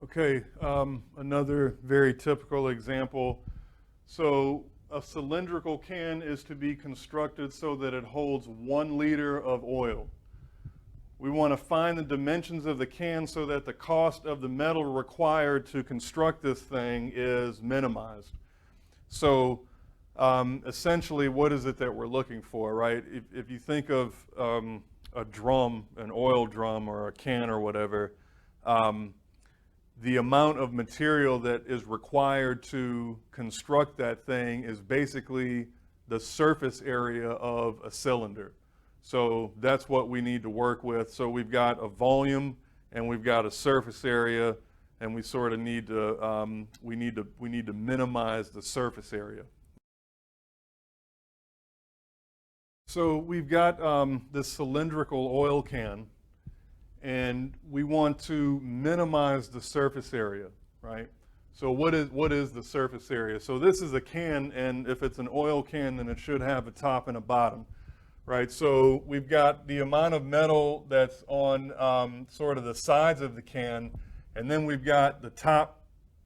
Okay, another very typical example. So a cylindrical can is to be constructed so that it holds 1 liter of oil. We want to find the dimensions of the can so that the cost of the metal required to construct this thing is minimized. So essentially, what is it that we're looking for, right? If you think of a drum, an oil drum or a can or whatever, um, the amount of material that is required to construct that thing is basically the surface area of a cylinder. So that's what we need to work with. So we've got a volume and we've got a surface area, and we sort of need to we need to minimize the surface area. So we've got this cylindrical oil can, and we want to minimize the surface area, right? So what is the surface area? So this is a can, and if it's an oil can, then it should have a top and a bottom, right? So we've got the amount of metal that's on sort of the sides of the can, and then we've got the top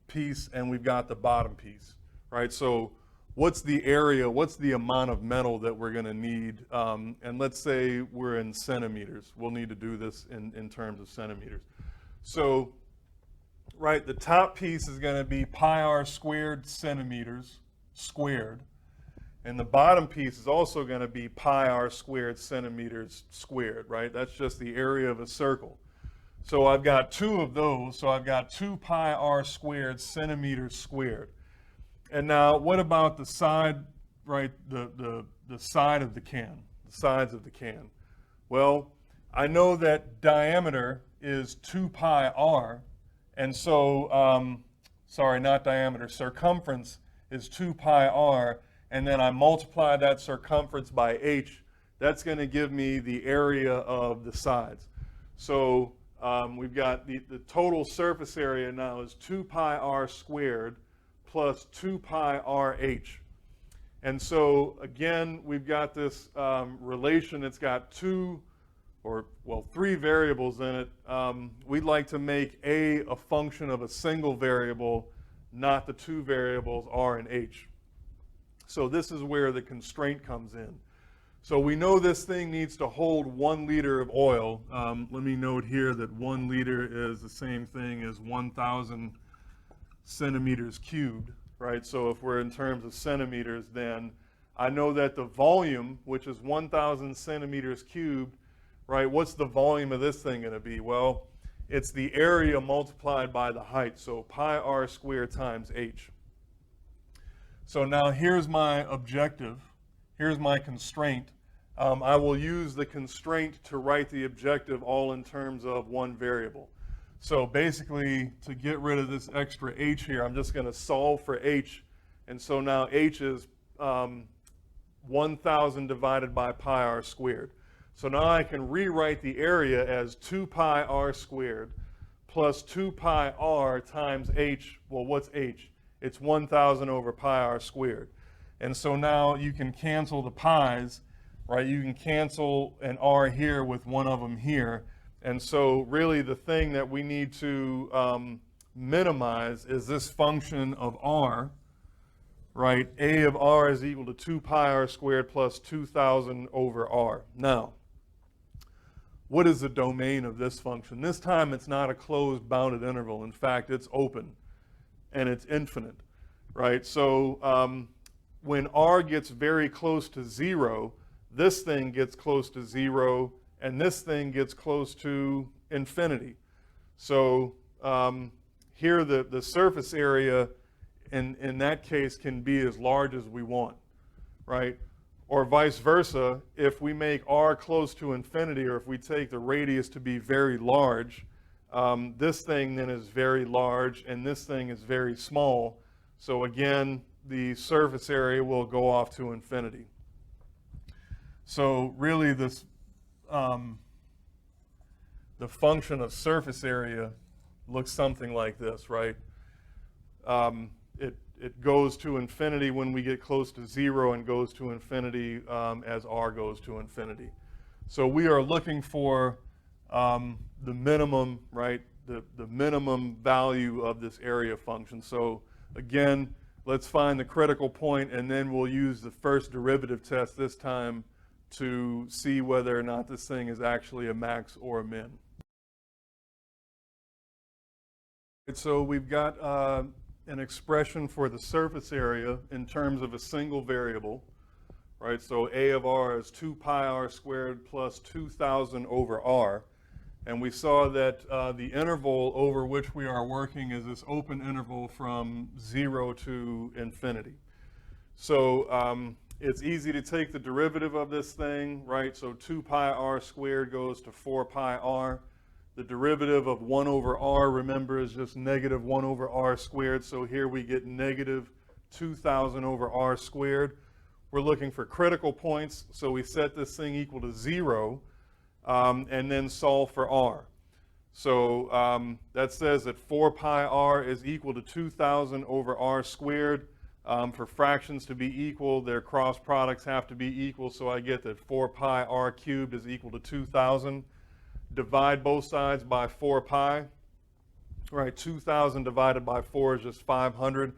piece and we've got the bottom piece, right? So what's the area, what's the amount of metal that we're going to need? And let's say we're in centimeters. We'll need to do this in terms of centimeters. So, right, the top piece is going to be pi r squared centimeters squared. And the bottom piece is also going to be pi r squared centimeters squared, right? That's just the area of a circle. So I've got two of those. So I've got 2 pi r squared centimeters squared. And now, what about the side, right, the side of the can, the sides of the can? Well, I know that diameter is 2 pi r, and so, sorry, not diameter, circumference is 2 pi r, and then I multiply that circumference by h. That's going to give me the area of the sides. So we've got the total surface area now is 2 pi r squared plus 2 pi rh. And so again, we've got this relation. It's got three variables in it. We'd like to make a function of a single variable, not the two variables r and h. So this is where the constraint comes in. So we know this thing needs to hold 1 liter of oil. Let me note here that 1 liter is the same thing as 1,000 centimeters cubed, right? So if we're in terms of centimeters, then I know that the volume, which is 1,000 centimeters cubed, right? What's the volume of this thing going to be? Well, it's the area multiplied by the height, so pi r squared times h. So now here's my objective. Here's my constraint. I will use the constraint to write the objective all in terms of one variable. So basically, to get rid of this extra h here, I'm just going to solve for h. And so now h is 1,000 divided by pi r squared. So now I can rewrite the area as 2 pi r squared plus 2 pi r times h. Well, what's h? It's 1,000 over pi r squared. And so now you can cancel the pi's, right? You can cancel an r here with one of them here. And so really the thing that we need to minimize is this function of r, right? A of r is equal to 2 pi r squared plus 2,000 over r. Now, what is the domain of this function? This time it's not a closed bounded interval. In fact, it's open and it's infinite, right? So when r gets very close to 0, this thing gets close to 0, and this thing gets close to infinity. So here the surface area in that case can be as large as we want, right? Or vice versa, if we make r close to infinity, or if we take the radius to be very large, this thing then is very large and this thing is very small. So again, the surface area will go off to infinity. So really this the function of surface area looks something like this, right? It goes to infinity when we get close to 0 and goes to infinity as r goes to infinity. So we are looking for the minimum, right, the minimum value of this area function. So again, let's find the critical point, and then we'll use the first derivative test this time to see whether or not this thing is actually a max or a min. So we've got an expression for the surface area in terms of a single variable, right? So A of r is 2 pi r squared plus 2,000 over r. And we saw that the interval over which we are working is this open interval from 0 to infinity. So it's easy to take the derivative of this thing, right? So 2 pi r squared goes to 4 pi r. The derivative of 1 over r, remember, is just negative 1 over r squared. So here we get negative 2,000 over r squared. We're looking for critical points, so we set this thing equal to 0, and then solve for r. So that says that 4 pi r is equal to 2,000 over r squared. For fractions to be equal, their cross products have to be equal, so I get that 4 pi r cubed is equal to 2,000. Divide both sides by 4 pi. Right, 2,000 divided by 4 is just 500.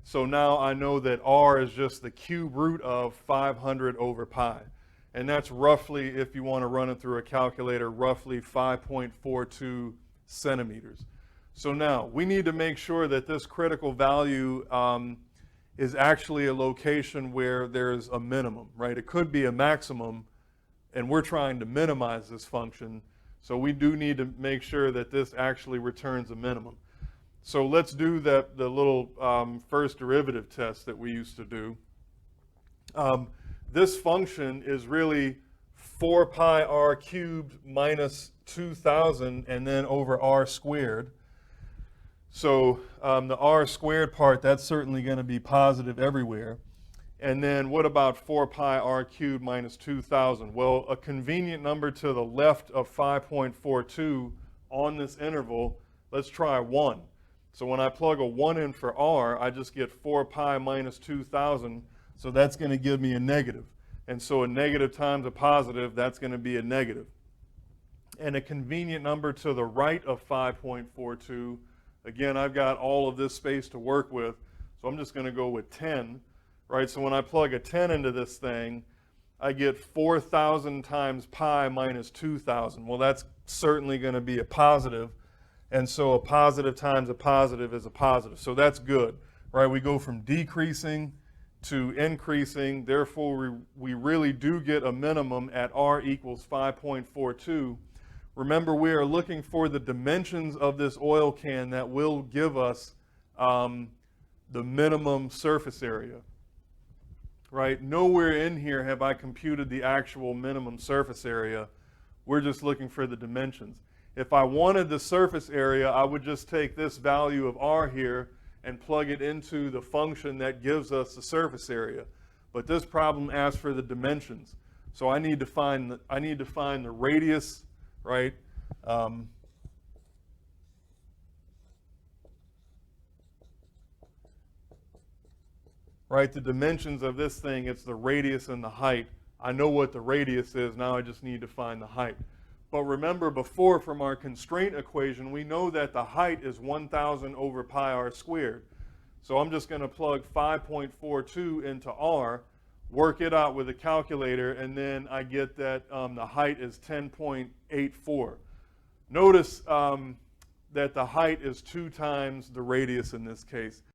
So now I know that r is just the cube root of 500 over pi. And that's roughly, if you want to run it through a calculator, roughly 5.42 centimeters. So now we need to make sure that this critical value is actually a location where there's a minimum, right? It could be a maximum, and we're trying to minimize this function. So we do need to make sure that this actually returns a minimum. So let's do the little first derivative test that we used to do. This function is really 4 pi r cubed minus 2,000 and then over r squared. So the r squared part, that's certainly going to be positive everywhere. And then what about 4 pi r cubed minus 2,000? Well, a convenient number to the left of 5.42 on this interval, let's try 1. So when I plug a 1 in for r, I just get 4 pi minus 2,000. So that's going to give me a negative. And so a negative times a positive, that's going to be a negative. And a convenient number to the right of 5.42, again, I've got all of this space to work with, so I'm just going to go with 10. Right, so when I plug a 10 into this thing, I get 4,000 times pi minus 2,000. Well, that's certainly going to be a positive, and so a positive times a positive is a positive. So that's good, right? We go from decreasing to increasing. Therefore, we really do get a minimum at r equals 5.42. Remember, we are looking for the dimensions of this oil can that will give us the minimum surface area. Right? Nowhere in here have I computed the actual minimum surface area. We're just looking for the dimensions. If I wanted the surface area, I would just take this value of r here and plug it into the function that gives us the surface area. But this problem asks for the dimensions. So I need to find the radius, right? Right, the dimensions of this thing, it's the radius and the height. I know what the radius is, now I just need to find the height. But remember before, from our constraint equation, we know that the height is 1,000 over pi r squared. So I'm just going to plug 5.42 into r, work it out with a calculator, and then I get that the height is 10.84. Notice that the height is 2 times the radius in this case.